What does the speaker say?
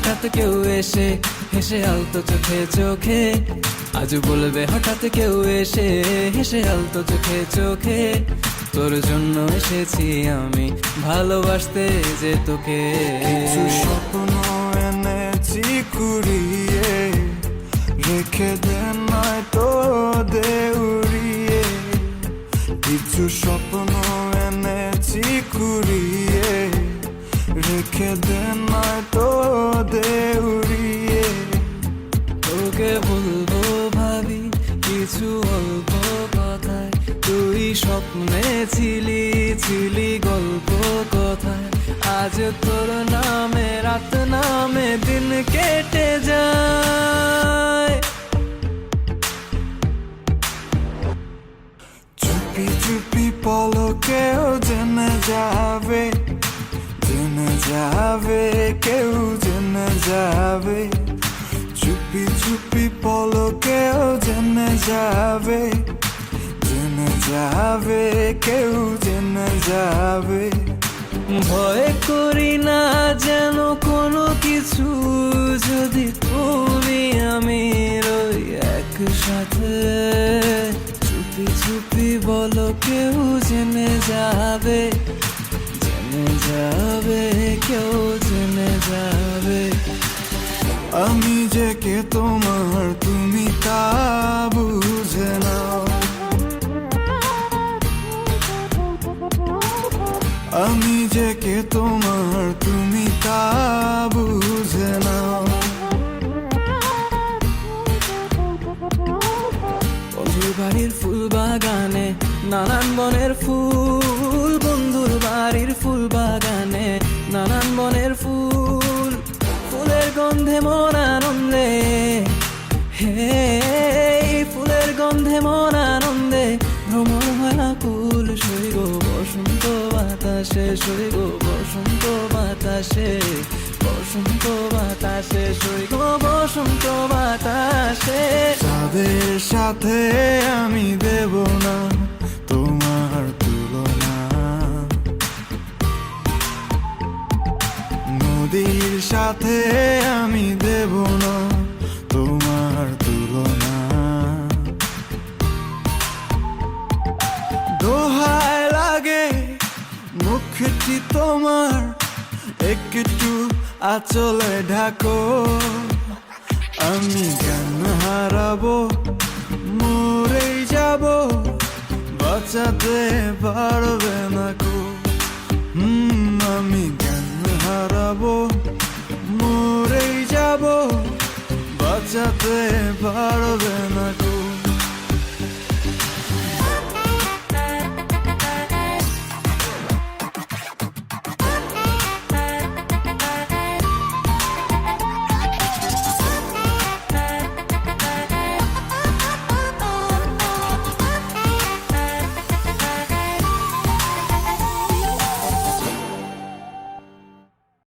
হঠাৎ কেউ এসে হেসে আলতো চোখে চোখে, আজ বলবে হঠাৎ কেউ এসে হেসে আলতো চোখে চোখে, তোর জন্য এসেছি আমি ভালোবাসতে যে তোকে। কিছু স্বপ্ন এনেছি কুড়িয়ে, রেখে দে নয়তো দে উড়িয়ে। কিছু স্বপ্ন এনেছি কুড়িয়ে, রেখে দে নয়তো দে উড়িয়ে। তোকে বলবো ভাবি কিছু অল্প কথায়, তুই স্বপ্নে ছিলি ছিলি গল্প কথায়, আজ তোর নামে রাত নামে দিন কেটে যায়। চুপি চুপি পলকেও জেনে যাবে, জেনে যাবে, কেউ জেনে যাবে। চুপি চুপি পলকেও জেনে যাবে, জেনে যাবে, কেউ জেনে যাবে। ভয় করি না যেন কোনো কিছু, যদি তুমি আমি রই একসাথে। চুপি চুপি বলো কেউ জেনে যাবে, জেনে যাবে, কেউ জেনে যাবে। আমি যে কে তোমার তুমি তা বুঝে নাও, আমি যে কে তোমার তুমি তা বুঝে নাও। বন্ধুর বাড়ির ফুল বাগানে নানান বনের ফুল, বন্ধুর বাড়ির ফুল বাগানে নানান বনের ফুল, ফুলের গন্ধে মন আনন্দে, হে ফুলের গন্ধে মন আনন্দে ভ্রমণ হয় আকুল। সইগ বসন্ত বাতাসে, সইগ বসন্ত বাতাসে, বসন্ত বাতাসে, সইগ বসন্ত বাতাসে। তাদের সাথে আমি দেব না তোমার তুলনা, নদীর সাথে আমি দেব না তোমার তুলনা। দোহায় লাগে মুখটি তোমার, একটু আঁচলে ঢাকো। আমি জ্ঞান হারাবো, মরেই যাব, বাঁচাতে পারবে না কো। আমি জ্ঞান হারাবো, মরেই যাব, বাঁচাতে পারবে